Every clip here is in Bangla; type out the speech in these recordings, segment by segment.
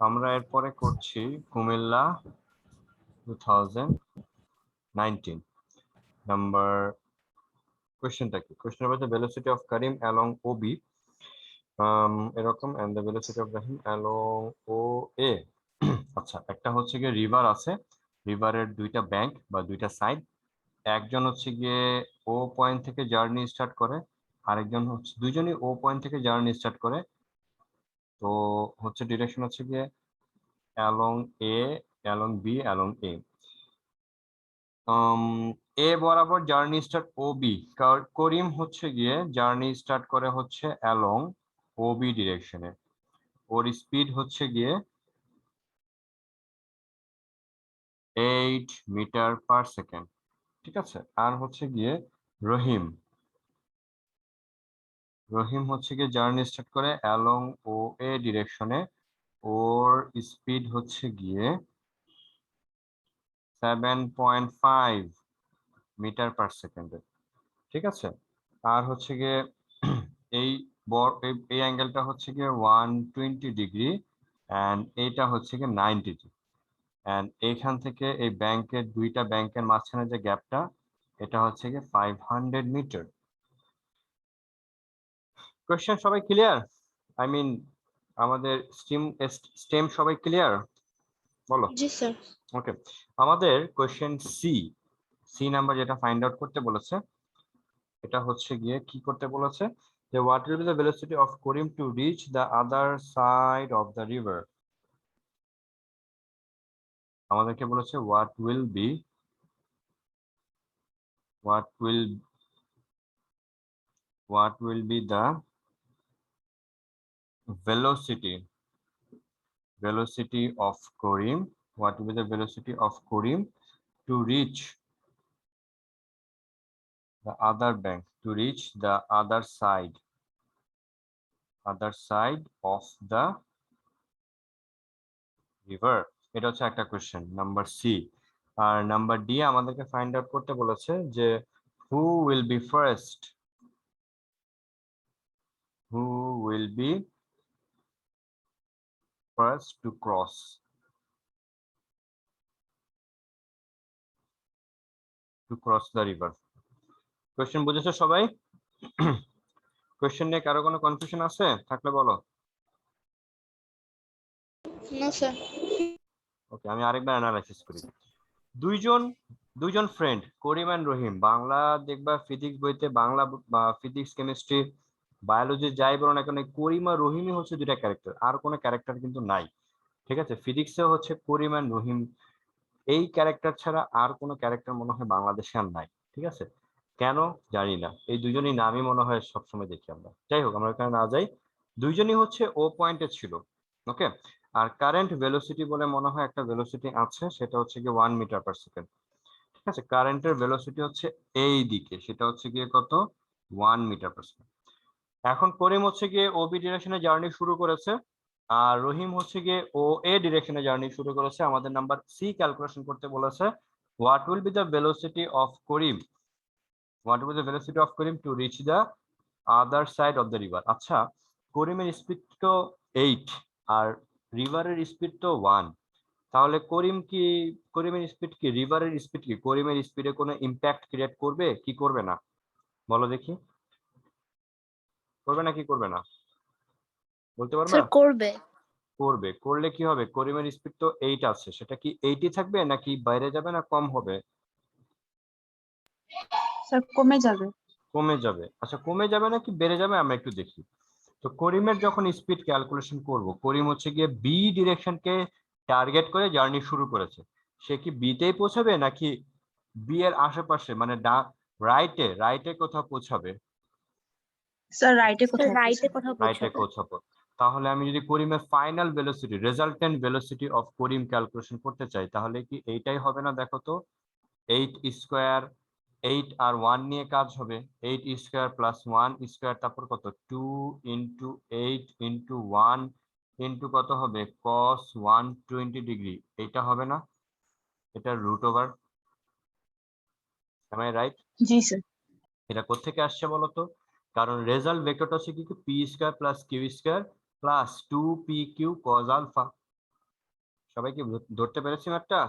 আমরা এরপরে করছি কুমিল্লা 2019 নাম্বার কোশ্চেনটা কি? কোশ্চেন হবে the velocity of Karim along OB এরকম and the velocity of Rahim along O A. আচ্ছা, একটা হচ্ছে গিয়ে রিভার আছে, রিভারের দুইটা ব্যাংক বা দুইটা সাইড। একজন হচ্ছে গিয়ে ও পয়েন্ট থেকে জার্নি স্টার্ট করে, আরেকজন হচ্ছে, দুইজনই ও পয়েন্ট থেকে জার্নি স্টার্ট করে। তো হচ্ছে ডিরেকশন হচ্ছে গিয়ে অ্যালং এ, অ্যালং বি, অ্যালং এ। এ বরাবর জার্নি স্টার্ট ও বি। করিম হচ্ছে গিয়ে জার্নি স্টার্ট করে হচ্ছে অ্যালং ও বি ডিরেকশনে। ওর স্পিড হচ্ছে গিয়ে 8 মিটার পার সেকেন্ড। ঠিক আছে। আর হচ্ছে গিয়ে রহিম, রহিম হচ্ছে গিয়ে জার্নি স্টার্ট করে অ্যালং ও এ ডিরেকশনে। ওর স্পিড হচ্ছে গিয়ে 7.5 মিটার পার সেকেন্ডে। ঠিক আছে। আর হচ্ছে গিয়ে এই এই অ্যাঙ্গেলটা হচ্ছে গিয়ে 120 ডিগ্রি অ্যান্ড এইটা হচ্ছে গিয়ে 90 ডিগ্রি। অ্যান্ড এইখান থেকে এই ব্যাংকের দুইটা ব্যাংকের মাঝখানে যে গ্যাপটা, এটা হচ্ছে গিয়ে 500 মিটার। কোয়েশ্চেন সবাই ক্লিয়ার? আই মিন আমাদের স্টেম সবাই ক্লিয়ার? বলো। জি স্যার। ওকে, আমাদের কোয়েশ্চেন সি, সি নাম্বার যেটা ফাইন্ড আউট করতে বলেছে, এটা হচ্ছে গিয়ে কি করতে বলেছে যে what will be the velocity of Karim to reach the other side of the river. আমাদেরকে বলেছে what will be the velocity of Karim, what will be the velocity of Karim to reach the other bank, to reach the other side of the river। এটা হচ্ছে একটা কোশ্চেন নাম্বার সি। আর নাম্বার ডি আমাদেরকে ফাইন্ড আউট করতে বলেছে যে who will be first to cross the river। Question বুঝেছো সবাই? কোশ্চেন নিয়ে কারো কোনো কনফিউশন আছে থাকলে বলো। না স্যার। ওকে, আমি আরেকবার অ্যানালাইসিস করি। দুইজন ফ্রেন্ড করিম এন্ড রহিম, বাংলা দেখবা ফিজিক্স বইতে, বাংলা বা ফিজিক্স কেমিস্ট্রি বায়োলজি যাই বলো না কেন, করিম আর রহিমই হচ্ছে দুইটা ক্যারেক্টার, আর কোনো ক্যারেক্টার কিন্তু নাই। ঠিক আছে, ফিজিক্সে হচ্ছে করিম এন্ড রহিম, এই ক্যারেক্টার ছাড়া আর কোনো ক্যারেক্টার মনে হয় বাংলাদেশে আর নাই। ঠিক আছে, কেন জানি না, এই দুজনই নামই মনে হয় সবসময় দেখি আমরা। যাই হোক, আমরা এখানে না যাই, দুইজনই হচ্ছে ও পয়েন্টে ছিল। ওকে, আর কারেন্ট ভেলোসিটি বলে মনে হয় একটা ভেলোসিটি আছে, সেটা হচ্ছে গিয়ে 1 মিটার পার সেকেন্ড। ঠিক আছে, কারেন্টের ভেলোসিটি হচ্ছে এই দিকে, সেটা হচ্ছে গিয়ে কত, 1 মিটার পার সেকেন্ড। এখন করিম হচ্ছে গিয়ে ওবি ডিরেকশনে জার্নি শুরু করেছে, আর রহিম হচ্ছে গিয়ে ও এ ডিরেকশনে জার্নি শুরু করেছে। আমাদের নাম্বার সি ক্যালকুলেশন করতে বলেছে what will be the velocity of Karim, to reach the other side of the river. আচ্ছা, করিমের স্পিড তো 8 আর রিভারের স্পিড তো 1, তাহলে করিমের স্পিড কি রিভারের স্পিড কি করিমের স্পিডে কোনো ইম্প্যাক্ট ক্রিয়েট করবে কি করবে না? বলো দেখি, করবে না কি করবে না, বলতে পারবা? স্যার করবে। করবে। করলে কি হবে, করিমের স্পিড তো 8 আছে, সেটা কি 8ই থাকবে নাকি বাইরে যাবে না কম হবে? স্যার কমে যাবে। কমে যাবে। আচ্ছা, কমে যাবে নাকি বেড়ে যাবে আমরা একটু দেখি। তো করিমের যখন স্পিড ক্যালকুলেশন করব, করিম হচ্ছে গিয়ে বি ডিরেকশনকে টার্গেট করে জার্নি শুরু করেছে, সে কি বিতেই পৌঁছাবে নাকি বি এর আশেপাশে, মানে রাইটে কোথাও পৌঁছাবে? স্যার রাইটে স্যার কোথাও রাইটে পৌঁছাবে। কোথাও রাইটে পৌঁছাবে। পৌঁছাবো। তাহলে আমি যদি করিমের final velocity, resultant velocity of Karim calculation করতে চাই, তাহলে কি এইটাই হবে না? দেখো তো, 8 স্কোয়ার, 8 আর 1 নিয়ে কাজ হবে, 8 স্কোয়ার প্লাস 1 স্কোয়ার, তারপর কত 2 ইন্টু 8 ইন্টু 1 ইন্টু কত হবে cos 120 ডিগ্রি, এইটা হবে না? এটা root over, M I right? জি স্যার। এটা কোত্থেকে আসছে বলো তো? কারণ রেজাল্ট ভেক্টরটা হচ্ছে কি P square plus Q square plus 2 P Q cos alpha. সবাই কি ধরতে পেরেছি ম্যাথটা?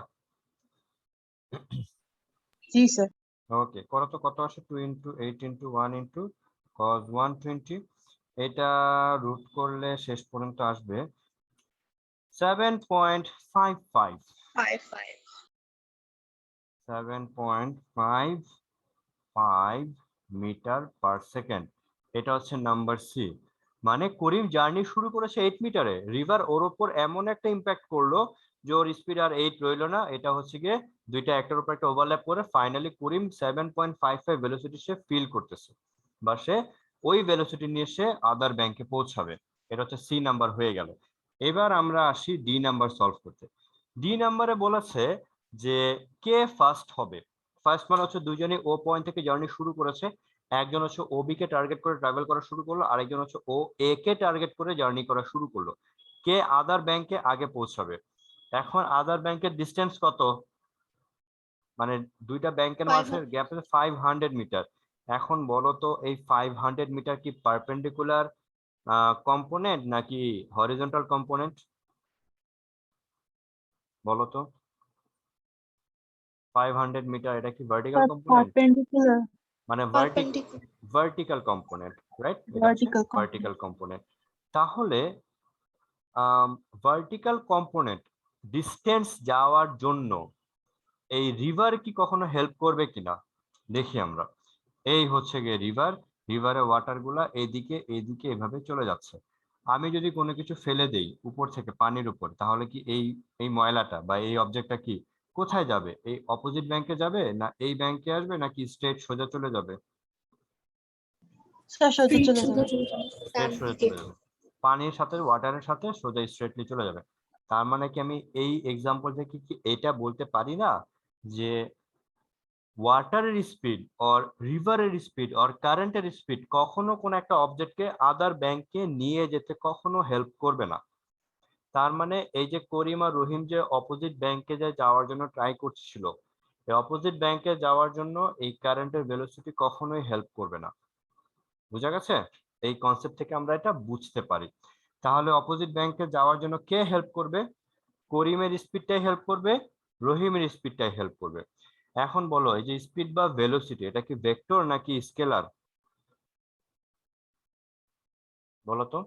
জি স্যার। ওকে, করো তো কত আসে 2 × 8 × 1 × cos 120, এটা রুট করলে শেষ পর্যন্ত আসবে 7.55 7.55 মিটার পার সেকেন্ড। এটা হচ্ছে নাম্বার সি। মানে করিম জার্নি শুরু করেছে 8 মিটারে, রিভার ওর ওপর এমন একটা ইম্প্যাক্ট করলো যে ওর স্পিড আর 8 রইলো না, এটা হচ্ছে গিয়ে দুইটা একটার উপর একটা ওভারল্যাপ করে ফাইনালি করিম 7.55 ভেলোসিটি সে ফিল করতেছে, বা সে ওই ভেলোসিটি নিয়ে সে আদার ব্যাংকে পৌঁছাবে। এটা হচ্ছে সি নাম্বার হয়ে গেল। এবার আমরা আসি ডি নাম্বার সলভ করতে। ডি নাম্বারে বলেছে যে কে ফার্স্ট হবে। ফার্স্ট মানে হচ্ছে দুইজনই ও পয়েন্ট থেকে জার্নি শুরু করেছে, একজন হচ্ছে ও বি কে টার্গেট করে ট্রাভেল করা শুরু করলো, আরেকজন হচ্ছে ও এ কে টার্গেট করে জার্নি করা শুরু করলো। কে আদার ব্যাংকে আগে পৌঁছাবে। এখন আদার ব্যাংকের ডিস্টেন্স কত, মানে দুইটা ব্যাংকের মাঝে গ্যাপ আছে 500 মিটার। এখন বলো তো এই 500 মিটার কি পারপেন্ডিকুলার কম্পোনেন্ট নাকি হরিজন্টাল কম্পোনেন্ট, বলো তো? 500 মিটার এটা কি ভার্টিক্যাল কম্পোনেন্ট? পারপেন্ডিকুলার। মানে ভার্টিক্যাল কম্পোনেন্ট, রাইট? এটা হচ্ছে ভার্টিক্যাল ভার্টিক্যাল কম্পোনেন্ট। তাহলে ভার্টিক্যাল কম্পোনেন্ট ডিস্টেন্স যাওয়ার জন্য এই রিভার কি কখনো হেল্প করবে কিনা দেখি আমরা। এই হচ্ছে গিয়ে রিভার, রিভারের ওয়াটার গুলা এইদিকে এইদিকে এভাবে চলে যাচ্ছে। আমি যদি কোনো কিছু ফেলে দেই উপর থেকে পানির উপর, তাহলে কি এই এই ময়লাটা বা এই অবজেক্টটা কি কোথায় যাবে? এই অপোজিট ব্যাংকে যাবে, না এই ব্যাংকে আসবে, নাকি স্ট্রেট সোজা চলে যাবে? স্যার সোজা চলে যাবে। স্ট্রেট সোজা চলে যাবে, পানির সাথে ওয়াটারের সাথে সোজা স্ট্রেটলি চলে যাবে। তার মানে কি আমি এই এক্সাম্পল থেকে কি এটা বলতে পারি না যে ওয়াটারের স্পিড অর রিভারের স্পিড অর কারেন্টের স্পিড কখনো কোন একটা অবজেক্টকে আদার ব্যাংকে নিয়ে যেতে কখনো হেল্প করবে না। তার মানে এই যে করিম আর রহিম যে অপোজিট ব্যাংকে যে যাওয়ার জন্য ট্রাই করছিল, এই অপোজিট ব্যাংকে যাওয়ার জন্য এই কারেন্টের ভেলোসিটি কখনোই হেল্প করবে না। বুঝা গেছে? এই কনসেপ্ট থেকে আমরা এটা বুঝতে পারি। তাহলে অপোজিট ব্যাংকে যাওয়ার জন্য কে হেল্প করবে? করিমের স্পিডটাই হেল্প করবে, রহিমের স্পিডটাই হেল্প করবে। এখন বলো এই যে স্পিড বা ভেলোসিটি এটা কি ভেক্টর নাকি স্কেলার, বলো তো?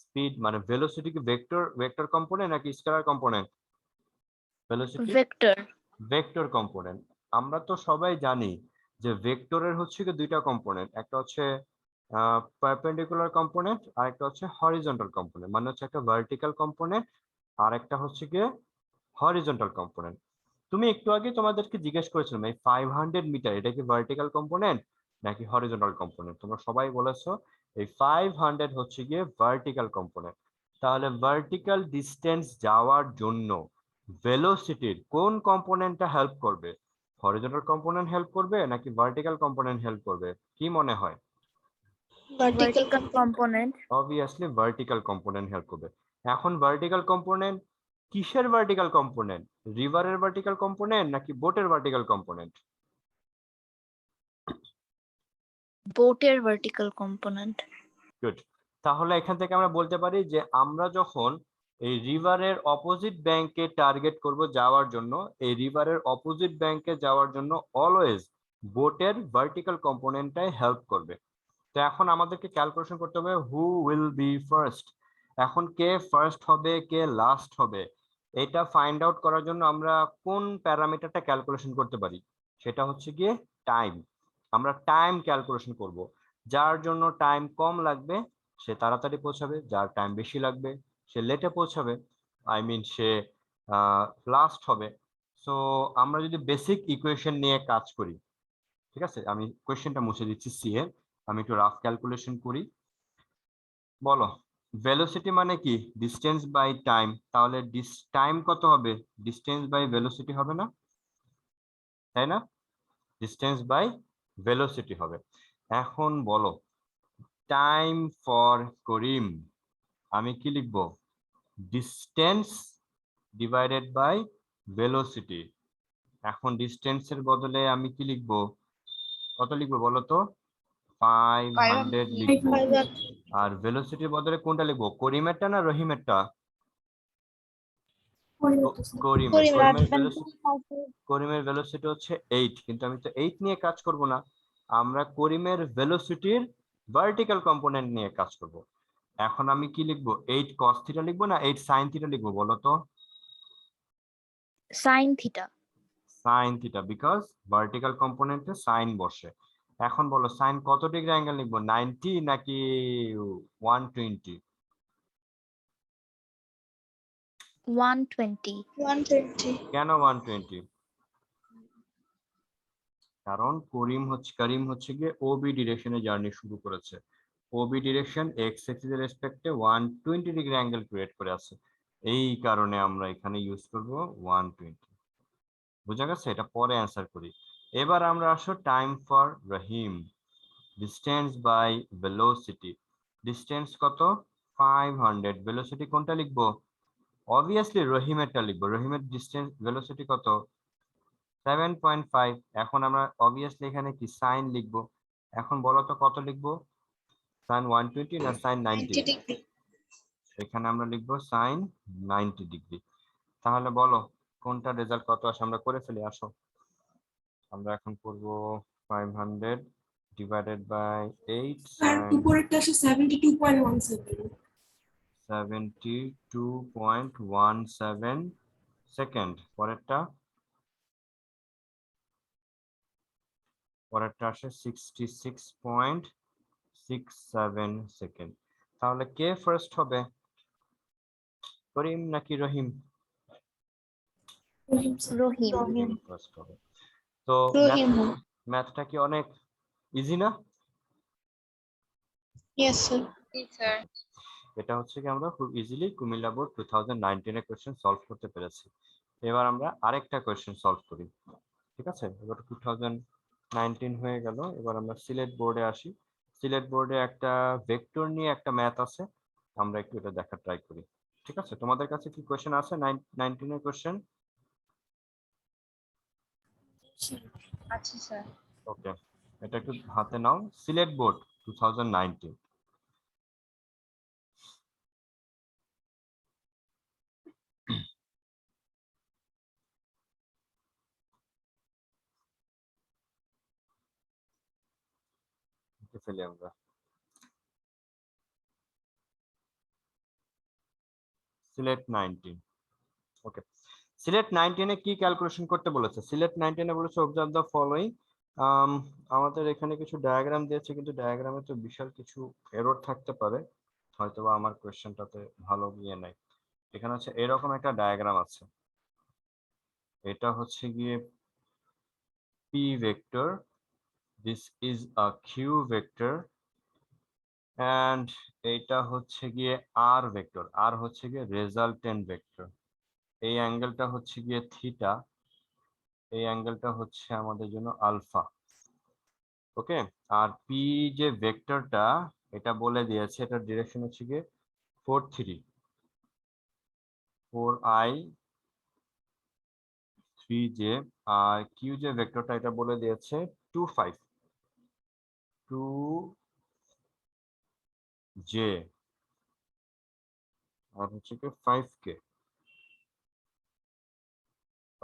স্পিড মানে ভেলোসিটি কি ভেক্টর ভেক্টর কম্পোনেন্ট নাকি scalar component? Velocity vector. Vector component. আমরা তো সবাই জানি যে ভেক্টরের হচ্ছে কি দুইটা কম্পোনেন্ট, একটা হচ্ছে পারপেন্ডিকুলার কম্পোনেন্ট আর একটা হচ্ছে হরিজন্টাল কম্পোনেন্ট, মানে হচ্ছে একটা ভার্টিক্যাল কম্পোনেন্ট আর একটা হচ্ছে কি হরিজন্টাল কম্পোনেন্ট। তুমি একটু আগে তোমাদেরকে জিজ্ঞেস করেছিলাম এই 500 মিটার এটা কি ভার্টিক্যাল কম্পোনেন্ট নাকি হরিজন্টাল কম্পোনেন্ট, তোমরা সবাই বলেছো এই 500 হচ্ছে গিয়ে ভার্টিক্যাল কম্পোনেন্ট। তাহলে ভার্টিক্যাল ডিস্টেন্স যাওয়ার জন্য ভেলোসিটির কোন কম্পোনেন্টটা হেল্প করবে? হরিজন্টাল কম্পোনেন্ট হেল্প করবে নাকি ভার্টিক্যাল কম্পোনেন্ট হেল্প করবে, কি মনে হয়? Vertical component. Obviously vertical component help করবে। এখন ভার্টিক্যাল কম্পোনেন্ট কিসের ভার্টিক্যাল কম্পোনেন্ট? রিভারের ভার্টিক্যাল কম্পোনেন্ট নাকি বোটের ভার্টিক্যাল কম্পোনেন্ট? বোটের ভার্টিক্যাল কম্পোনেন্ট। গুড। তাহলে এখান থেকে আমরা বলতে পারি যে আমরা যখন এই রিভারের অপোজিট ব্যাংকে টার্গেট করব যাওয়ার জন্য, এই রিভারের অপোজিট ব্যাংকে যাওয়ার জন্য অলওয়েজ বোটের ভার্টিক্যাল কম্পোনেন্টটাই হেল্প করবে। তো এখন আমাদেরকে ক্যালকুলেশন করতে হবে হু উইল বি ফার্স্ট। এখন কে ফার্স্ট হবে কে লাস্ট হবে এটা ফাইন্ড আউট করার জন্য আমরা কোন প্যারামিটারটা ক্যালকুলেশন করতে পারি? সেটা হচ্ছে গিয়ে টাইম। আমরা টাইম ক্যালকুলেশন করব। যার জন্য টাইম কম লাগবে সে তাড়াতাড়ি পৌঁছাবে, যার টাইম বেশি লাগবে সে লেটে পৌঁছাবে, আই মিন সে লাস্ট হবে। সো আমরা যদি বেসিক ইকুয়েশন নিয়ে কাজ করি, ঠিক আছে, আমি কোয়েশ্চেনটা মুছে দিচ্ছি সি এর, আমি একটু রাফ ক্যালকুলেশন করি। বলো ভেলোসিটি মানে কি ডিস্টেন্স বাই টাইম, তাহলে টাইম কত হবে? ডিস্টেন্স বাই ভেলোসিটি হবে না, তাই না? ডিস্টেন্স বাই ভেলোসিটি হবে। এখন বলো টাইম ফর করিম আমি কি লিখবো? Distance divided by velocity. এখন ডিস্টেন্সের বদলে আমি কি লিখবো? কত লিখবো বলো তো? 500 লিখবো। আর ভেলোসিটির বদলে কোনটা লিখবো, করিমেরটা না রহিমেরটা? করিমের ভেলোসিটি হচ্ছে 8, কিন্তু আমি তো 8 নিয়ে কাজ করব না, আমরা করিমের ভেলোসিটির ভার্টিক্যাল কম্পোনেন্ট নিয়ে কাজ করব। এখন আমি কি লিখবো, 8 cos থিটা লিখবো না 8 sin থিটা লিখবো বলো তো? sin theta. sin theta, because vertical কম্পোনেন্টে sin বসে। এখন বলো sin কত ডিগ্রি অ্যাঙ্গেল লিখবো, 90 নাকি 120? 120. 120. কেন 120? কারণ করিম হচ্ছে গিয়ে ওবি ডিরেকশনে জার্নি শুরু করেছে। ওবি ডিরেকশন এক্স অ্যাক্সিস এর রেসপেক্টে 120 ডিগ্রি অ্যাঙ্গেল ক্রিয়েট করে আছে, এই কারণে আমরা এখানে ইউজ করব 120। বুঝা গেছে? এটা পরে অ্যান্সার করি। এবার আমরা আসো time for Rahim. Distance by velocity. Distance কত? 500। ভেলোসিটি কোনটা লিখবো? অবভিয়াসলি রহিমেরটা লিখবো। রহিমের ডিস্টেন্স ভেলোসিটি কত? 7.5। এখন আমরা অবভিয়াসলি এখানে কি সাইন লিখবো। এখন বলো তো কত লিখবো, সাইন 120 না সাইন 90? 90 degree. এখানে আমরা লিখবো সাইন 90 ডিগ্রি। তাহলে বলো কোনটা রেজাল্ট কত আসে, আমরা করে ফেলি আসো। আমরা এখন করব 500 ডিভাইডেড বাই 8 স্যার sin উপরেরটা আসে 72.17 72.17 সেকেন্ড। পরেরটা আসে 66.67 সেকেন্ড। তাহলে কে ফার্স্ট হবে, করিম নাকি রহিম? Rohim. রহিম ফার্স্ট হবে। তো Rohim. ম্যাথটা কি অনেক ইজি না? Yes, sir. এটা হচ্ছে কি আমরা খুব ইজিলি কুমিল্লা বোর্ড 2019 এর কোশ্চেন সলভ করতে পেরেছি। এবার আমরা আরেকটা কোশ্চেন সলভ করি, ঠিক আছে? এবার 2019 হয়ে গেল, এবার আমরা সিলেট বোর্ডে আসি। সিলেট বোর্ডে একটা ভেক্টর নিয়ে একটা ম্যাথ আছে, আমরা একটু এটা দেখার ট্রাই করি, ঠিক আছে? তোমাদের কাছে কি কোশ্চেন আছে 19 এর কোশ্চেন? আচ্ছা স্যার। ওকে, এটা একটু হাতে নাও। সিলেট বোর্ড 2019। ফেলি আমরা সিলেট 19। ওকে, সিলেট 19 এ কি ক্যালকুলেশন করতে বলেছে? সিলেট 19 এ বলেছে অবজার্ভ দ্য ফলোইং। আমাদের এখানে কিছু ডায়াগ্রাম দিয়েছে, কিন্তু ডায়াগ্রামে তো বিশাল কিছু এরর থাকতে পারে, হয়তোবা আমার কোশ্চেনটাতে ভালো গিয়ে নাই। এখানে হচ্ছে এরকম একটা ডায়াগ্রাম আছে, এটা হচ্ছে গিয়ে P vector, this is a Q vector, and এইটা হচ্ছে গিয়ে আর ভেক্টর, আর হচ্ছে গিয়ে রেজাল্টেন্ট ভেক্টর। এই অ্যাঙ্গেলটা হচ্ছে গিয়ে থিটা, এই অ্যাঙ্গেলটা হচ্ছে আমাদের জন্য আলফা। ওকে, আর পি যে ভেক্টরটা এটা বলে দিয়েছে, এটার ডিরেকশন হচ্ছে গিয়ে 4i 3j, আর কিউ যে ভেক্টরটা এটা বলে দিয়েছে 2j, আর হচ্ছে কি 5k।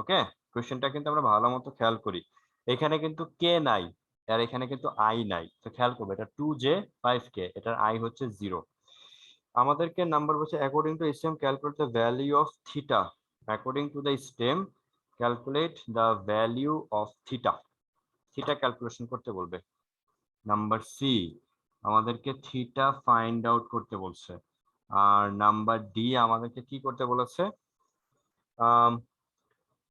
ওকে, কোশ্চেনটা কিন্তু আমরা ভালো মতো খেয়াল করি, এখানে কিন্তু কে নাই আর এখানে কিন্তু আই নাই, তো খেয়াল করবো এটা 2j 5k, এটার আই হচ্ছে 0। আমাদেরকে নাম্বার বলছে according to stem calculate the value of theta. According to the stem calculate the value of theta. Theta calculation করতে বলবে। নাম্বার সি, আমাদেরকে থিটা ফাইন্ড আউট করতে বলছে। আর নাম্বার ডি আমাদেরকে কি করতে বলেছে?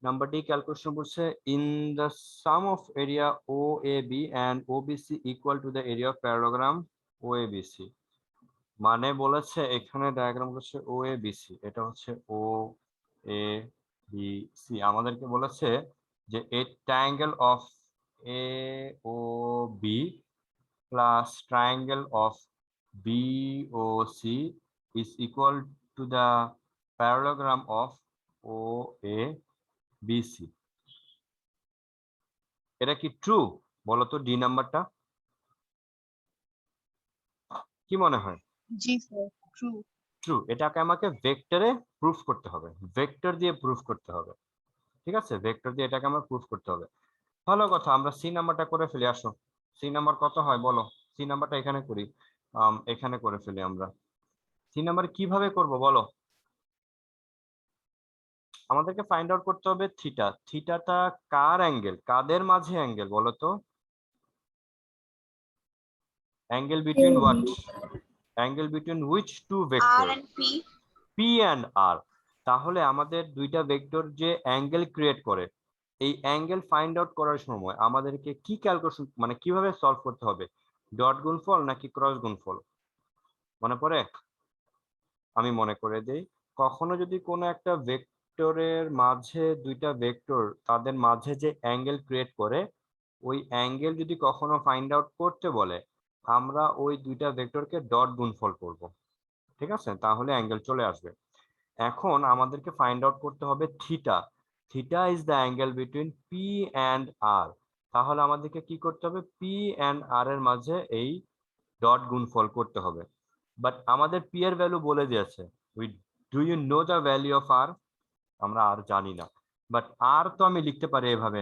নাম্বার ডি ক্যালকুলেশন বলছে in the sum of area O A B and O B C equal to the area of parallelogram O A B C. মানে বলেছে এখানে ডায়াগ্রাম বলেছে ও এ বি সি, এটা হচ্ছে ও এ বি সি। আমাদেরকে বলেছে যে a triangle of A O B plus triangle of B O C is equal to the parallelogram of O A B C. এটা কি ট্রু বলো তো? ডি নাম্বারটা কি মনে হয়? G, sir. True. ট্রু, এটাকে আমাকে ভেক্টরে প্রুফ করতে হবে, ভেক্টর দিয়ে প্রুফ করতে হবে। ঠিক আছে, ভেক্টর দিয়ে এটাকে আমার প্রুফ করতে হবে। ভালো কথা, আমরা সি নাম্বারটা করে ফেলি। আসো, সি নাম্বার কত হয় বলো, সি নাম্বারটা এখানে করি, এখানে করে ফেলি আমরা। সি নাম্বার কিভাবে করব বলো? আমাদেরকে ফাইন্ড আউট করতে হবে থিটা। থিটাটা কার অ্যাঙ্গেল, কাদের মাঝে অ্যাঙ্গেল বলো তো? Angle between what? Angle between which two vector? R and P. P and R. তাহলে আমাদের দুইটা ভেক্টর যে অ্যাঙ্গেল ক্রিয়েট করে, এই অ্যাঙ্গেল ফাইন্ড আউট করার সময় আমাদেরকে কি ক্যালকুলেশন, মানে কিভাবে সলভ করতে হবে? ডট গুণফল নাকি ক্রস গুণফল? মনে পড়ে? আমি মনে করে দেই, কখনো যদি কোনো একটা ভেক্টরের মাঝে দুইটা ভেক্টর তাদের মাঝে যে অ্যাঙ্গেল ক্রিয়েট করে, ওই অ্যাঙ্গেল যদি কখনো ফাইন্ড আউট করতে বলে, আমরা ওই দুইটা ভেক্টরকে ডট গুণফল করব। ঠিক আছে, তাহলে অ্যাঙ্গেল চলে আসবে। এখন আমাদেরকে ফাইন্ড আউট করতে হবে থিটা। Theta is the angle between P and R. তাহলে আমাদেরকে কি করতে হবে? পি অ্যান্ড আর এর মাঝে এই ডট গুণফল করতে হবে। বাট আমাদের পি এর ভ্যালু বলে দিয়েছে। We do you know the value of R? আমরা আর জানি না, বাট আর তো আমি লিখতে পারি এভাবে,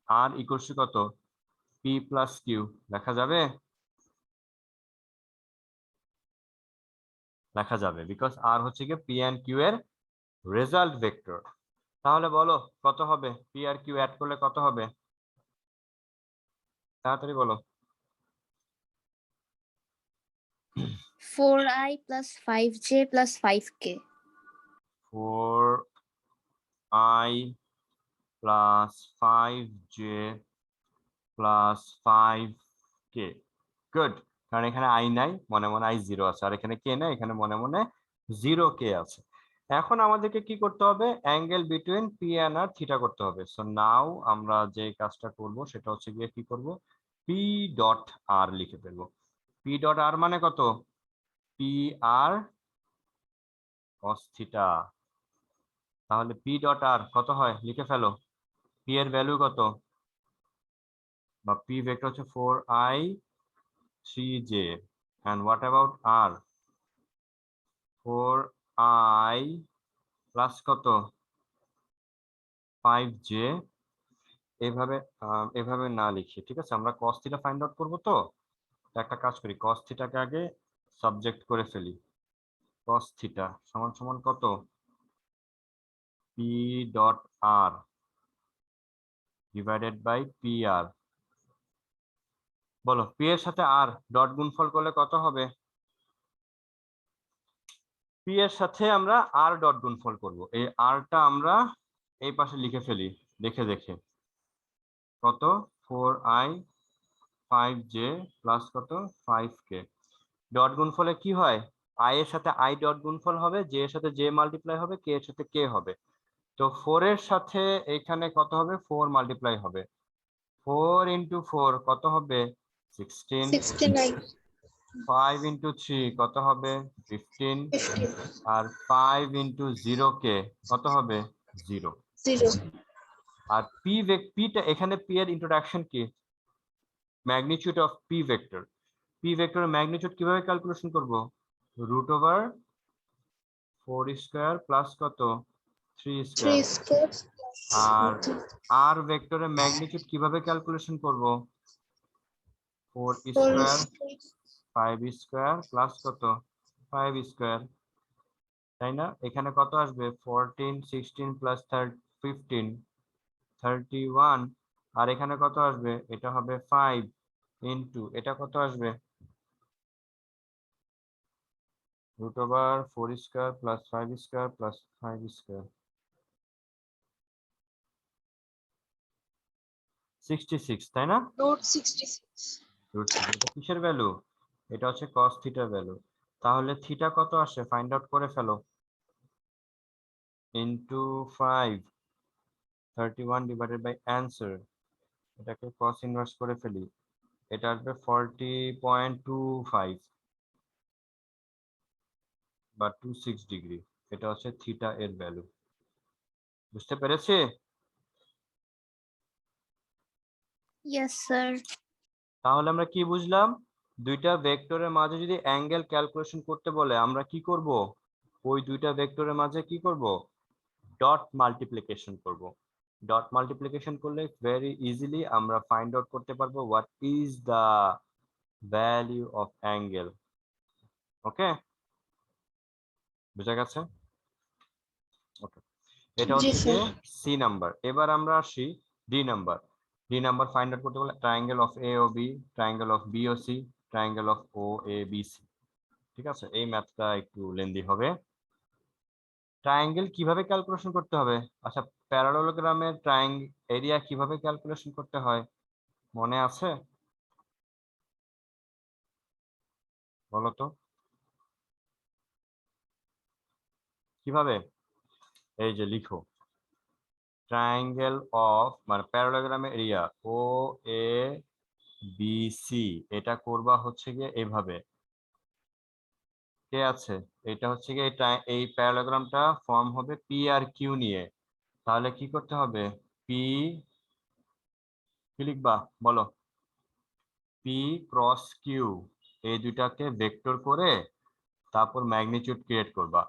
আর ইকুয়ালস টু কত? P plus Q. লেখা যাবে? লেখা যাবে, বিকজ আর হচ্ছে কি পি অ্যান্ড কিউ এর রেজাল্ট ভেক্টর। তাহলে বলো কত হবে? পি আর কিউ অ্যাড করলে কত হবে? তাড়াতাড়ি বলো। 4i plus 5j plus 5k. 4i plus 5j plus 5k। Good, কারণ এখানে আই নাই, মনে মনে আই জিরো আছে, আর এখানে কে নাই, এখানে মনে মনে 0k আছে। এখন আমাদেরকে কি করতে হবে? Angle between P and R theta করতে হবে। সো নাও আমরা যে কাজটা করব সেটা হচ্ছে গিয়ে কি করব? পি ডট আর লিখে ফেলবো। পি ডট আর মানে কত? P R cos theta. তাহলে পি ডট আর কত হয় লিখে ফেলো। পি এর ভ্যালু কত, বা পি ভেক্টর হচ্ছে 4i 3j, and what about r? 4i plus কত? 5j। এভাবে এভাবে না লিখি, ঠিক আছে? আমরা cos থিটা ফাইন্ড আউট করবো, তো একটা কাজ করি, cos থিটাকে আগে সাবজেক্ট করে ফেলি। cos থিটা সমান সমান কত? p dot r divided by P R. বলো, পি এর সাথে আর ডট গুণফল করলে কত হবে? পি এর সাথে আমরা আর ডট গুণফল করব, এই আরটা আমরা এই পাশে লিখে ফেলি দেখে দেখে। কত? 4i 5j প্লাস কত? 5k। ডট গুণফলে কি হয়? আই এর সাথে আই ডট গুণফল হবে, জে এর সাথে জে মাল্টিপ্লাই হবে, কে এর সাথে কে হবে। তো 4 এর সাথে এখানে কত হবে? 4 মাল্টিপ্লাই হবে। 4 ইন্টু 4 কত হবে? 16। 69. 5 ইন্টু 3 কত হবে? 15। আর 5 ইন্টু 0k কত হবে? 0। 0. আর পিটা এখানে পি এর ইন্ট্রোডাকশন কি? Magnitude of P vector. P ভেক্টরের ম্যাগনিটিউড কিভাবে ক্যালকুলেশন করব? রুট ওভার 4 স্কয়ার প্লাস কত? 3 স্কয়ার। 3 square. আর আর ভেক্টরের ম্যাগনিটিউড কিভাবে ক্যালকুলেশন করব? 4 4 স্কয়ার square. 5 স্কয়ার প্লাস কত? 5 স্কয়ার। তাই না? এখানে কত আসবে? 14 16 প্লাস 15 31। আর এখানে কত আসবে? এটা হবে 5 ইন্টু এটা কত আসবে? Root over 4 square plus 5 square plus 5 square, 66, তাই না? Root 66. রুট এটা কিসের ভ্যালু? এটা হচ্ছে cos থিটার ভ্যালু। তাহলে থিটা কত আসে ফাইন্ড আউট করে ফেলো। Into 5 31 divided by answer. এটাকে cos ইনভার্স করে ফেলি, এটা আসবে 40.25 বা 26 ডিগ্রি। এটা হচ্ছে থিটা এর ভ্যালু। বুঝতে পেরেছি? Yes, sir. তাহলে আমরা কি বুঝলাম? দুইটা ভেক্টরের মাঝে যদি অ্যাঙ্গেল ক্যালকুলেশন করতে বলে আমরা কি করব? ওই দুইটা ভেক্টরের মাঝে কি করব, ডট মাল্টিপ্লিকেশন করব। ডট মাল্টিপ্লিকেশন করলে ভেরি ইজিলি আমরা ফাইন্ড আউট করতে পারবো what is the value of angle. Okay, বুঝা গেছে? ওকে, এটা জি হচ্ছে স্যার। গিয়ে সি নাম্বার। এবার আমরা আসি D number. D number find out করতে বলে triangle of A O B, triangle of B O C, triangle of O A B C. ঠিক আছে, এই ম্যাথটা একটু লেন্দি হবে। ট্রায়াঙ্গেল কিভাবে ক্যালকুলেশন করতে হবে? আচ্ছা, প্যারালোগ্রামের এরিয়া কিভাবে ক্যালকুলেশন করতে হয় মনে আছে? বলো তো কিভাবে? এই যে লিখো, ট্রায়াঙ্গেল অফ মানে প্যারালোগ্রামের area O A B C, এটা করবা হচ্ছে গিয়ে এইভাবে। কে আছে? এটা হচ্ছে গিয়ে এই প্যারালোগ্রামটা ফর্ম হবে পি আর কিউ নিয়ে। তাহলে কি করতে হবে? পি, কি লিখবা বলো? পি ক্রস কিউ, এই দুইটাকে ভেক্টর করে তারপর ম্যাগনিটিউড ক্রিয়েট করবা।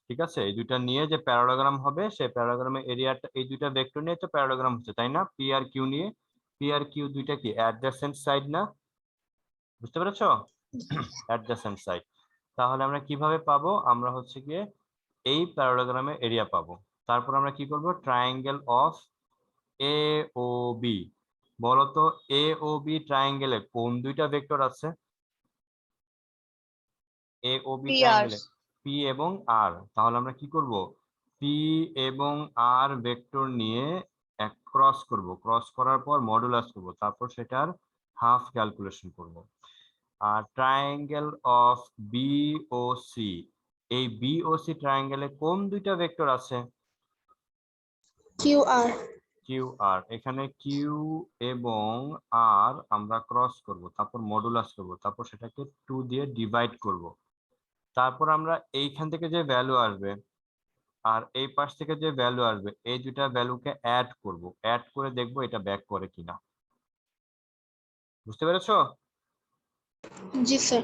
ঠিক আছে, এই দুইটা নিয়ে যে প্যারালোগ্রাম হবে সেই প্যারালোগ্রামের এরিয়াটা এই দুইটা ভেক্টর নিয়ে তো প্যারালোগ্রাম হচ্ছে, তাই না? পি আর কিউ নিয়ে, পি আর কিউ দুইটা কি অ্যাডজেসেন্ট সাইড না? বুঝতে পেরেছো? Adjacent side. তাহলে আমরা কিভাবে পাবো? আমরা হচ্ছে গিয়ে এই প্যারালোগ্রামের এরিয়া পাবো। তারপর আমরা কি করব? Triangle of A O B. বলতো এ ও বি ট্রায়াঙ্গেলে কোন দুইটা ভেক্টর আছে? এ ও বি ট্রায়াঙ্গেলে পি এবং আর। তাহলে আমরা কি করব? পি এবং আর ভেক্টর নিয়ে এক ক্রস করব, ক্রস করার পর মডুলাস করব, তারপর সেটার হাফ ক্যালকুলেশন করব। আর triangle of B O C, এই বি ও সি ট্রায়াঙ্গেলে কোন দুইটা ভেক্টর আছে? Q R. Q R. এখানে কিউ এবং আর আমরা ক্রস করব, তারপর মডুলাস করব, তারপর সেটাকে 2 দিয়ে ডিভাইড করব। তারপর আমরা এইখান থেকে যে ভ্যালু আসবে আর এই পাশ থেকে যে ভ্যালু আসবে এই দুটা ভ্যালুকে অ্যাড করব, অ্যাড করে দেখব এটা ব্যাক করে কিনা। বুঝতে পেরেছো? জি স্যার।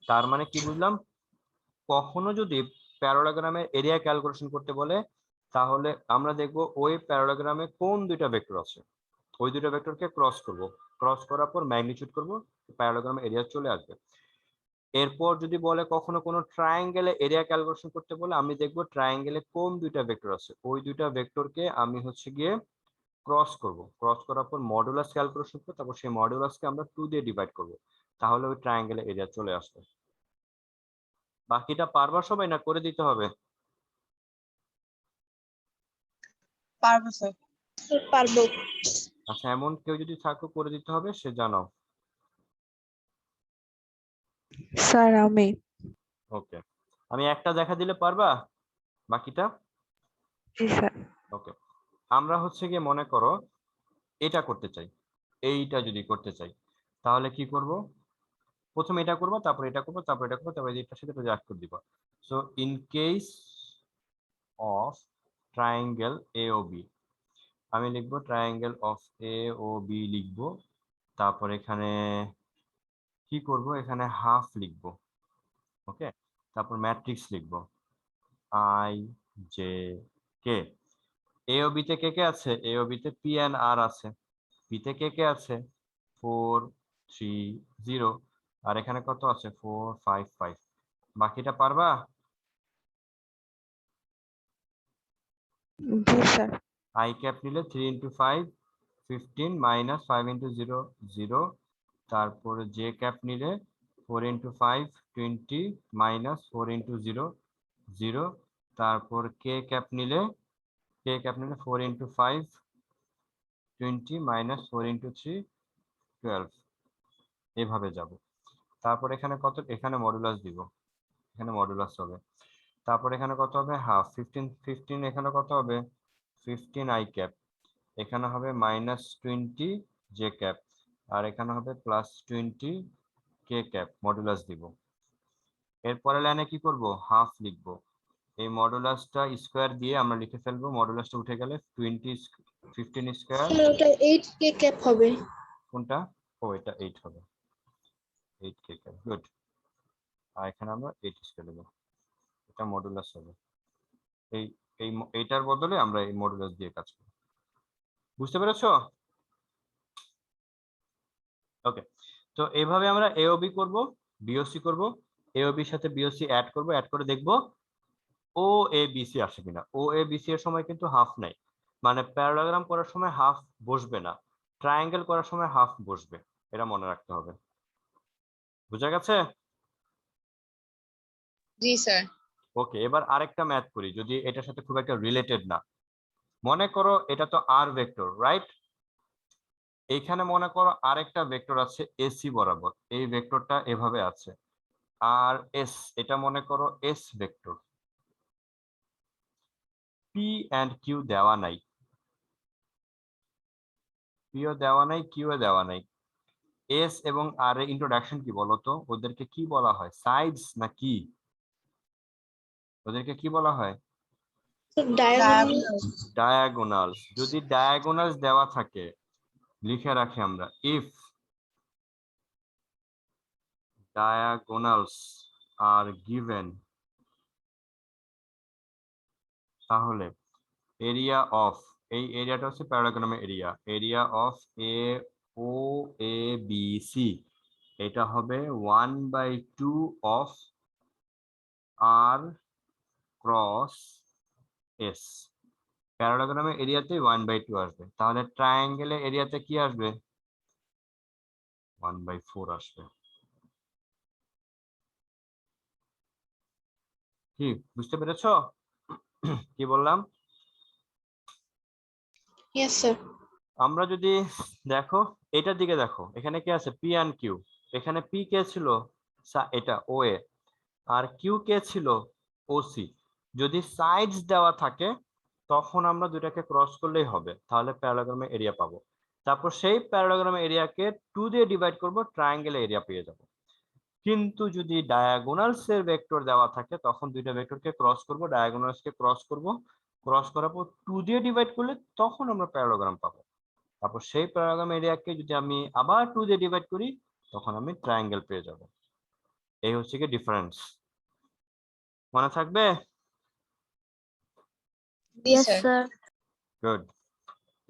তার মানে কি বুঝলাম? কখনো যদি প্যারালোগ্রামের এরিয়া ক্যালকুলেশন করতে বলে তাহলে আমরা দেখব ওই প্যারালোগ্রামে কোন দুইটা ভেক্টর আছে, ওই দুইটা ভেক্টরকে ক্রস করব, ক্রস করার পর ম্যাগনিটিউড করব, প্যারালোগ্রামের এরিয়া চলে আসবে। এরপর যদি বলে কখনো কোনো ট্রায়াঙ্গেলে এরিয়া ক্যালকুলেশন করতে বলে আমি দেখব ট্রায়াঙ্গেলে কোন দুইটা ভেক্টর আছে, ওই দুইটা ভেক্টরকে আমি হচ্ছে গিয়ে ক্রস করব, ক্রস করার পর মডুলাস ক্যালকুলেশন করব, তারপর সেই মডুলাসকে আমরা 2 দিয়ে ডিভাইড করব, তাহলে ওই ট্রায়াঙ্গেলে এরিয়া চলে আসবে। বাকিটা পারবা সবাই না করে দিতে হবে? পারবো স্যার। পারবো। আচ্ছা, এমন কেউ যদি থাকো করে দিতে হবে সে জানাও। স্যার আমি। ওকে, আমি একটা দেখা দিলে পারবা বাকিটা? জি স্যার। ওকে, আমরা হচ্ছে গিয়ে মনে করো এটা করতে চাই, এইটা যদি করতে চাই তাহলে কি করব? প্রথমে এটা করবো, তারপর এটা করবো, তারপর এটা করবো, তারপর এটার সাথে এটা যোগ করে দিব। So in case of triangle A O B, আমি লিখবো triangle of A O B লিখবো। তারপর এখানে কি করব? এখানে হাফ লিখবো। ওকে, তারপর ম্যাট্রিক্স লিখবো I J K. A O B তে কে কে আছে? এ ও বি তে পি এন্ড আর আছে। পি তে কে কে আছে? 4 3 0। আর এখানে কত আছে? 4 5 5। বাকিটা পারবা? জি স্যার। আই ক্যাপ নিলে 3 ইন্টু 5 15 মাইনাস 5 ইন্টু 0 0। তারপরে জে ক্যাপ নিলে 4 ইন্টু 5 20 মাইনাস 4 ইন্টু 0 0। তারপর কে ক্যাপ নিলে 4 ইন্টু 5 20 মাইনাস 4 ইন্টু 3 12। এভাবে যাব। তারপর এখানে কত? এখানে মডুলাস দিব, এখানে মডুলাস হবে। তারপর এখানে কত হবে? হাফ 15 15। এখানে কত হবে? 15 আই ক্যাপ। এখানে হবে মাইনাস 20 জে ক্যাপ। আর এখানে হবে প্লাস 20 কে ক্যাপ। মডুলাস দিব। এরপরে লাইনে কি করব? হাফ লিখবো। এই মডুলাসটা স্কোয়ার দিয়ে আমরা লিখে ফেলবো, মডুলাসটা উঠে গেলে 20 15 স্কোয়ার। ওটা 8 কে ক্যাপ হবে। কোনটা? ও, এটা 8 হবে, 8 কে ক্যাপ। গুড। আর এখানে আমরা 8 স্কোয়ার দেবো। এটা মডুলাস হবে। এইটার বদলে আমরা এই মডুলাস দিয়ে কাজ করব। বুঝতে পেরেছো? ওকে, তো এইভাবে আমরা এওবি করব, বিওসি করব, এওবির সাথে বিওসি অ্যাড করব, অ্যাড করে দেখব ও এ বিসি আসে কিনা। ও এ বিসি এর সময় কিন্তু হাফ নাই, মানে প্যারালাগ্রাম করার সময় হাফ বসবে না, ট্রায়াঙ্গেল করার সময় হাফ বসবে, এটা মনে রাখতে হবে। বুঝা গেছে? জি স্যার। ওকে, এবার আরেকটা ম্যাথ করি, যদি এটার সাথে খুব একটা রিলেটেড না। মনে করো এটা তো আর ভেক্টর, রাইট? এইখানে মনে করো আরেকটা ভেক্টর আছে এসি বরাবর, এই ভেক্টরটা এভাবে আছে, আর এস, এটা মনে করো S vector. P and Q দেওয়া নাই, পিও দেওয়া নাই, কিউ এ দেওয়া নাই। এস এবং আর এর ইন্ট্রোডাকশন কি বলতো? ওদেরকে কি বলা হয়, সাইডস না কি? ওদেরকে কি বলা হয়? ডায়াগোনাল। ডায়াগোনালস। যদি ডায়াগোনালস দেওয়া থাকে, লিখে রাখি আমরা, ইফ diagonals are given, তাহলে এরিয়া অফ, এই এরিয়াটা হচ্ছে প্যারাগ্রামের area, area of A O A B C, এটা হবে 1/2 অফ আর ক্রস এস। প্যারাগ্রামের এরিয়াতে 1/2 আসবে, তাহলে ট্রায়াঙ্গেলের এরিয়াতে কি আসবে? 1/4 আসবে। কি বুঝতে পেরেছো কি বললাম? Yes sir. আমরা যদি দেখো এটার দিকে দেখো, এখানে কি আছে? P and Q. এখানে পি কে ছিল? এটা ও এ। আর কিউ কে ছিল? ওসি। যদি সাইডস দেওয়া থাকে তখন আমরা দুটাকে ক্রস করলেই হবে, তাহলে প্যারালাগ্রামের এরিয়া পাবো। তারপর সেই প্যারালাগ্রামের এরিয়াকে 2 দিয়ে ডিভাইড করব, ট্রায়াঙ্গেলের এরিয়া পেয়ে যাব। কিন্তু যদি ডায়াগোনালস এর ভেক্টর দেওয়া থাকে তখন দুইটা ভেক্টরকে ক্রস করব, ডায়াগোনালস কে ক্রস করব, ক্রস করার পর 2 দিয়ে ডিভাইড করলে তখন আমরা প্যারালাগ্রাম পাবো। তারপর সেই প্যারাগ্রাম এরিয়াকে যদি আমি আবার 2 দিয়ে ডিভাইড করি তখন আমি ট্রায়াঙ্গেল পেয়ে যাব। এই হচ্ছে কি ডিফারেন্স, মনে থাকবে? জি Yes, স্যার। sir. গুড।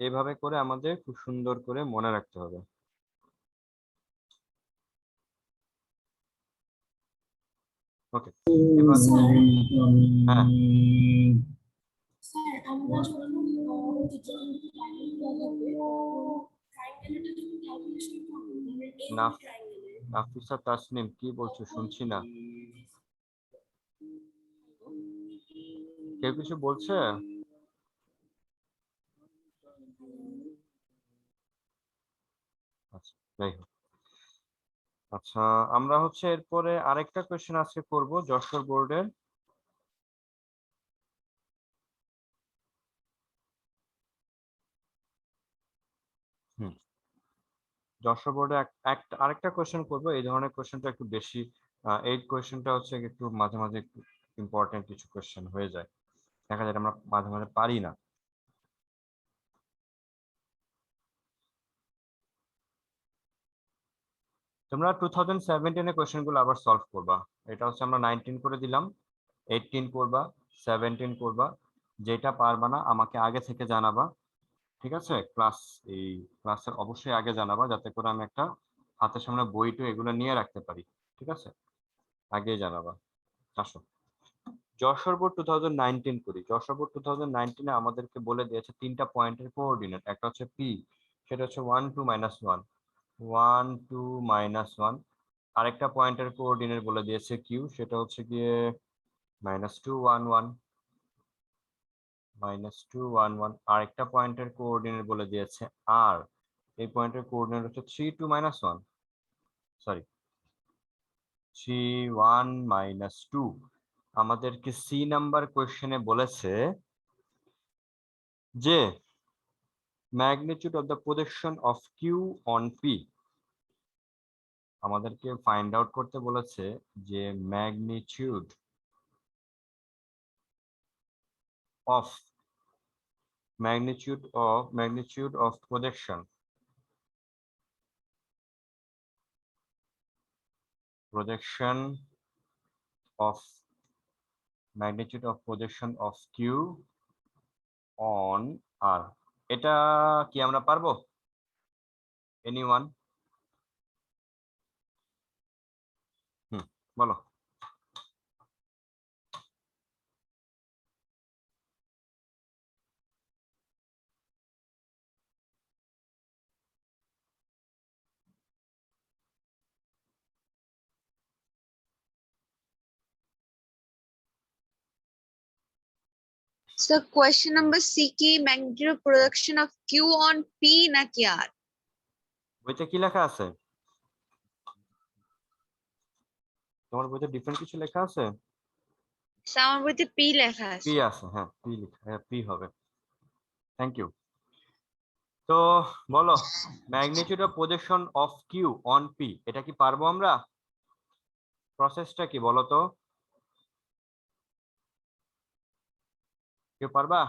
এইভাবে করে আমাদের খুব সুন্দর করে মনে রাখতে হবে। ওকে, এবার হ্যাঁ, স্যার আমরা যখন নাফিসা তাসনিম কি বলছো? শুনছি না, কেউ কিছু বলছে? আচ্ছা, যাই হোক। আচ্ছা, আমরা হচ্ছে এরপরে আরেকটা কোয়েশ্চেন আজকে করব যশোর বোর্ডের। হুম, যশোর বোর্ডে আরেকটা কোয়েশ্চেন করবো, এই ধরনের কোয়েশ্চেনটা একটু বেশি, এই কোয়েশ্চেনটা হচ্ছে একটু মাঝে মাঝে একটু ইম্পর্টেন্ট কিছু কোয়েশ্চেন হয়ে যায়, দেখা যায় আমরা মাঝে মাঝে পারি না। তোমরা 2017 এর কোয়েশ্চেন গুলো আবার সলভ করবা। এটা হচ্ছে আমরা 19 করে দিলাম, 18 করবা, 17 করবা। যেটা পারবা না আমাকে আগে থেকে জানাবা, ঠিক আছে? এই ক্লাসের অবশ্যই আগে জানাবা, যাতে করে আমি একটা হাতের সামনে বইটা এগুলো নিয়ে রাখতে পারি, ঠিক আছে? আগেই জানাবা। আসো, যশোর বোর্ড 2019 করি। যশোর বোর্ড 2019 আমাদেরকে বলে দিয়েছে তিনটা পয়েন্টের কোঅর্ডিনেট, একটা হচ্ছে পি, সেটা হচ্ছে 1 2 -1, 1 2 -1। আরেকটা পয়েন্টের কোঅর্ডিনেট বলে দিয়েছে কিউ, সেটা হচ্ছে গিয়ে -2 1 1, -2 1 1। আরেকটা পয়েন্টের কোঅর্ডিনেট বলে দিয়েছে আর, এই পয়েন্টের কোঅর্ডিনেট হচ্ছে 3 2 -1, সরি 3 1 -2। আমাদেরকে সি নাম্বার কোয়েশ্চেনে বলেছে যে magnitude of the projection of Q on P. আমাদেরকে ফাইন্ড আউট করতে বলেছে যে magnitude of projection of magnitude of projection of Q on আর, এটা কি আমরা পারবো? এনিওয়ান? বলো। So question number C की magnitude of production of Q on P নাকি R? বইতে কি লেখা আছে? তোমার বইতে ডিফারেন্ট কিছু লেখা আছে? আমার বইতে P লেখা পি আছে। আছে, হ্যাঁ পি লেখা, হ্যাঁ পি হবে। Thank you. তো বলো, magnitude of projection of Q on P, এটা কি পারবো আমরা? প্রসেসটা কি বলো তো? কেউ পারবা?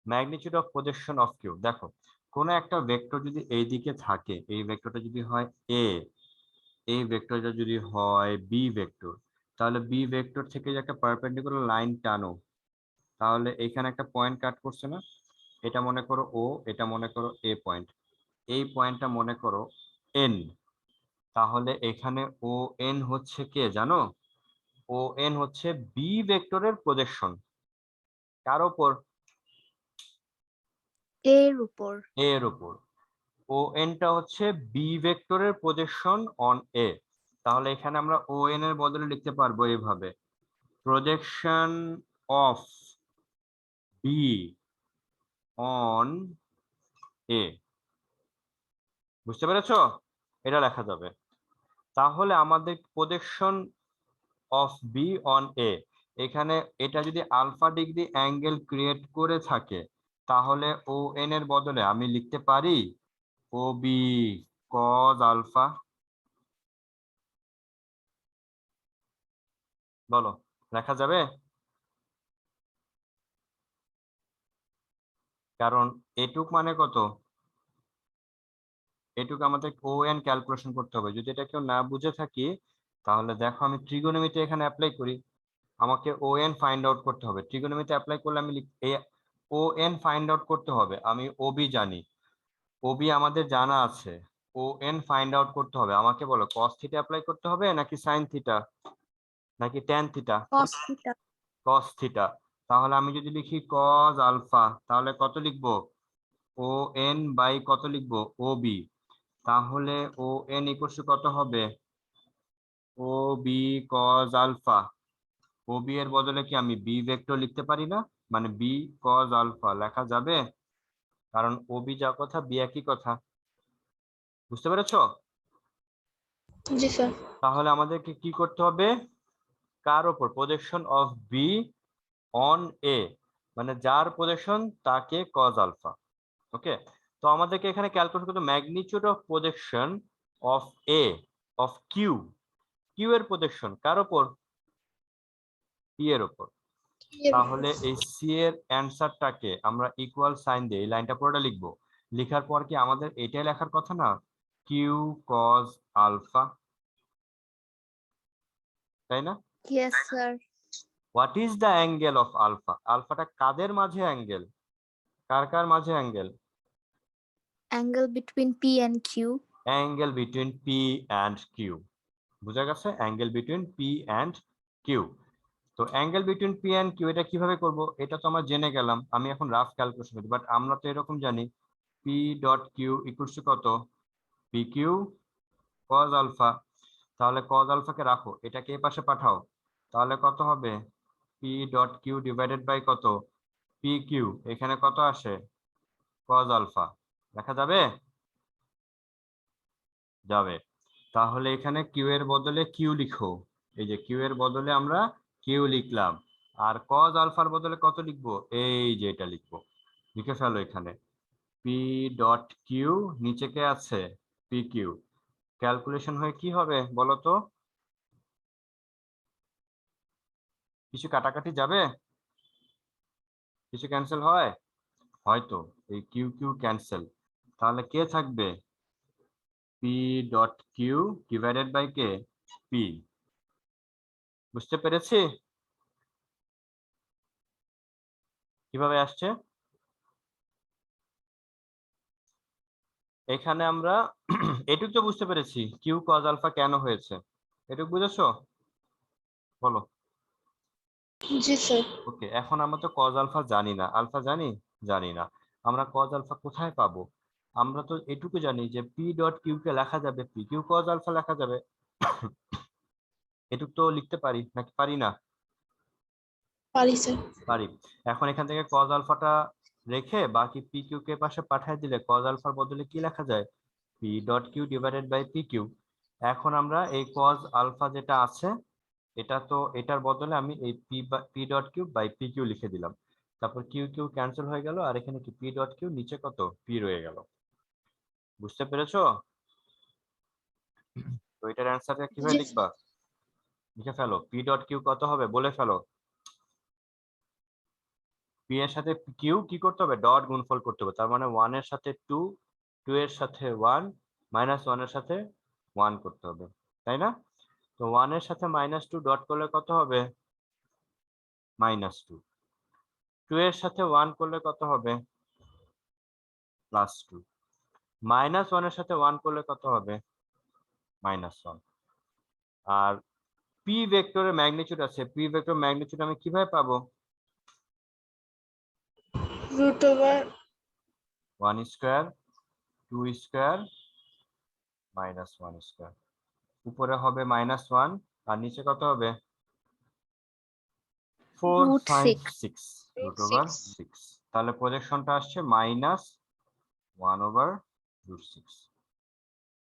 Magnitude of projection of Q, দেখো কোন একটা ভেক্টর যদি এই দিকে থাকে, এই ভেক্টরটা যদি হয় এ, এই ভেক্টরটা যদি হয় বি ভেক্টর, তাহলে বি ভেক্টর থেকে যে একটা পারপেন্ডিকুলার লাইন টানো, তাহলে এখানে একটা পয়েন্ট কাট করছে না? এটা মনে করো ও, এটা মনে করো এ পয়েন্ট, এই পয়েন্টটা মনে করো এন। তাহলে এখানে ও এন হচ্ছে কে জানো? ও এন হচ্ছে বি ভেক্টরের প্রজেকশন। কার উপর? এর উপর। এর উপর। ও এনটা হচ্ছে বি ভেক্টরের প্রজেকশন অন এ। তাহলে এখানে আমরা ও এন এর বদলে লিখতে পারবো এইভাবে, projection of B on A. বুঝতে পেরেছো? এটা লেখা যাবে। তাহলে আমাদের projection of B on A, এখানে এটা যদি আলফা ডিগ্রি অ্যাঙ্গেল ক্রিয়েট করে থাকে, তাহলে ও এন এর বদলে আমি লিখতে পারি ও বি কজ আলফা। বলো, লেখা যাবে? কারণ এটুক মানে কত? এটুকু আমাদের ও এন ক্যালকুলেশন করতে হবে। যদি এটা কেউ না বুঝে থাকি, তাহলে দেখো আমি ট্রিগোনোমেট্রি এখানে অ্যাপ্লাই করি, আমাকে ও এন ফাইন্ড আউট করতে হবে। ট্রিগোনোমেট্রি অ্যাপ্লাই করলে আমি ও এন ফাইন্ড আউট করতে হবে। আমি ওবি জানি, ওবি আমাদের জানা আছে, ও এন ফাইন্ড আউট করতে হবে। আমাকে বলো কস থিটা অ্যাপ্লাই করতে হবে নাকি সাইন থিটা নাকি tan theta? cos theta। Cos theta. তাহলে আমি যদি লিখি কজ আলফা, তাহলে কত লিখবো? ও এন বাই কত লিখবো? ও বি। তাহলে ও এন ইকুয়াল কত হবে? ও বি কজ আলফা। ও বি এর বদলে কি আমি বি ভেক্টর লিখতে পারি না? মানে বি কজ আলফা লেখা যাবে, কারণ ও বি যা কথা বি একই কথা। বুঝতে পেরেছো? জি স্যার। তাহলে আমাদেরকে কি করতে হবে? কার উপর? Projection of B on A, মানে যার প্রজেকশন তাকে কজ আলফা। ওকে, তো আমাদেরকে এখানে ক্যালকুলেট করতে magnitude of projection of A of Q, Q এর প্রজেকশন কার উপর? পি এর উপর। তাহলে এই সি এর অ্যান্সারটাকে আমরা ইকুয়াল সাইন দিয়ে এই লাইনটা পুরোটা লিখবো। লেখার পর কি আমাদের এটাই লেখার কথা না, কিউ কজ আলফা, তাই না? Yes, sir. What is the angle of alpha? আলফাটা কাদের মাঝে অ্যাঙ্গেল? কার কার মাঝে angle? Angle between P and Q. Angle between P and Q. বুঝা গেছে? Angle between P and Q. তো angle between P and Q এটা কিভাবে করব? এটা তো আমরা জেনে গেলাম, আমি এখন রাফ ক্যালকুলেশন করি। বাট আমরা তো এরকম জানি P dot Q equals to কত? P Q cos alpha. তাহলে কজ আলফাকে রাখো, এটাকে এই পাশে পাঠাও, তাহলে কত হবে? P dot Q divided by কত? P Q. এখানে কত আসে? Cos alpha. দেখা যাবে? যাবে। তাহলে এখানে কিউ এর বদলে কিউ লিখো, এই যে কিউ এর বদলে আমরা কিউ লিখলাম। আর কজ আলফার বদলে কত লিখবো? এই যে এটা লিখবো, লিখে ফেলো এখানে পি ডট কিউ, নিচে কে আছে? P Q. ক্যালকুলেশন হয়ে কি হবে বলো তো? কিছু কাটাকাটি যাবে? কিছু ক্যান্সেল হয়? হয়তো এই কিউ কিউ ক্যান্সেল। তাহলে কে থাকবে? P dot Q divided by কে? পি। বুঝতে পেরেছি? কিভাবে আসছে? এখানে আমরা এটুক তো বুঝতে পেরেছি কিউ কজ আলফা কেন হয়েছে, এটুক বুঝেছো? বলো। জি স্যার। ওকে, এখন আমরা তো কজ আলফা জানি না, আলফা জানি? জানি না। আমরা কজ আলফা কোথায় পাবো? আমরা তো এটুকু জানি যে পি ডট কিউ কে লেখা যাবে পি কিউ কজ আলফা লেখা যাবে। এটুক তো লিখতে পারি নাকি পারি না? পারি স্যার। পারি। এখন এখান থেকে কজ আলফাটা রেখে বাকি পি কিউ কে পাশে পাঠিয়ে দিলে কজ আলফার বদলে কি লেখা যায়? P dot Q divided by P Q. এখন আমরা এই কজ আলফা যেটা আছে এটা তো এটার বদলে আমি এই P dot Q by P Q লিখে দিলাম। তারপর কিউ কিউ ক্যান্সেল হয়ে গেল আর এখানে কি পি ডট কিউ নিচে কত পি রয়ে গেল। বুঝতে পেরেছো? তো এটার অ্যান্সারটা কিভাবে জি লিখবা? লিখে ফেলো, পি ডট কিউ কত হবে বলে ফেলো। পি এর সাথে কিউ কি করতে হবে? ডট গুণফল করতে হবে। তার মানে 1 এর সাথে 2, 2 এর সাথে 1, -1 এর সাথে 1 করতে হবে, তাই না? তো 1 এর সাথে -2 ডট করলে কত হবে? -2। 2 এর সাথে 1 করলে কত হবে? +2। -1 এর সাথে 1 করলে কত হবে? -1। আর পি ভেক্টরের ম্যাগনিটিউড আছে, পি ভেক্টর ম্যাগনিটিউড আমি কিভাবে পাবো? √Over 1 square 2 square -1 square. উপরে হবে -1 আর নিচে কত হবে? 4, Root 5, 6. 6 √6। তাহলে প্রজেকশনটা আসছে -1/√6।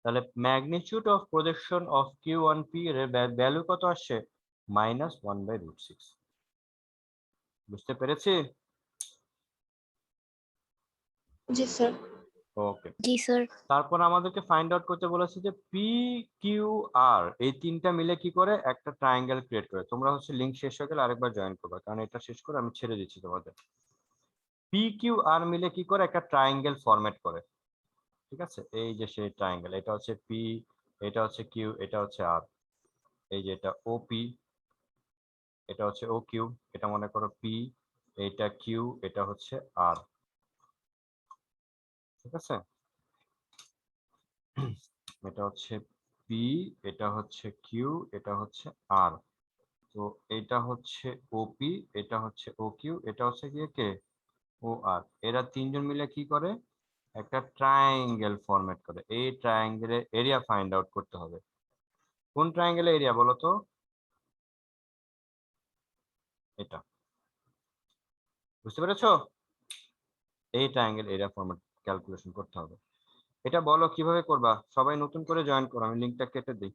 তাহলে magnitude of projection of Q on P এর ভ্যালু কত আসছে? -1/√6। বুঝতে পেরেছি? জি স্যার। ওকে। জি স্যার। তারপর আমাদেরকে ফাইন্ড আউট করতে বলেছে যে পি কিউ আর এই তিনটা মিলে কি করে একটা ট্রায়াঙ্গেল ক্রিয়েট করে। তোমরা হচ্ছে লিংক শেষ হয়ে গেলে আরেকবার জয়েন করবে, কারণ এটা শেষ করে আমি ছেড়ে দিচ্ছি তোমাদের। পি কিউ আর মিলে কি করে একটা ট্রায়াঙ্গেল ফরম্যাট করে, ঠিক আছে? এই যে সেই ট্রায়াঙ্গেল, এটা হচ্ছে পি, এটা হচ্ছে কিউ, এটা হচ্ছে আর। এই যে এটা ও পি, এটা হচ্ছে ও কিউ, এটা মনে করো পি, এটা কিউ, এটা হচ্ছে আর, ঠিক আছে? এটা হচ্ছে পি, এটা হচ্ছে কিউ, এটা হচ্ছে আর। তো এটা হচ্ছে ওপি, এটা হচ্ছে ও কিউ, এটা হচ্ছে গিয়ে কে? ও আর। এরা তিনজন মিলে কি করে? একটা ট্রায়াঙ্গেল ফরম্যাট করে। এই ট্রায়াঙ্গেলের এরিয়া ফাইন্ড আউট করতে হবে। কোন ট্রায়াঙ্গেলের এরিয়া বলো তো? এটা। বুঝতে পেরেছো? এই ট্রায়াঙ্গেল এরিয়া ফরম্যাট ক্যালকুলেশন করতে হবে। এটা বলো কিভাবে করবা? সবাই নতুন করে জয়েন করো, আমি লিংকটা কেটে দিই।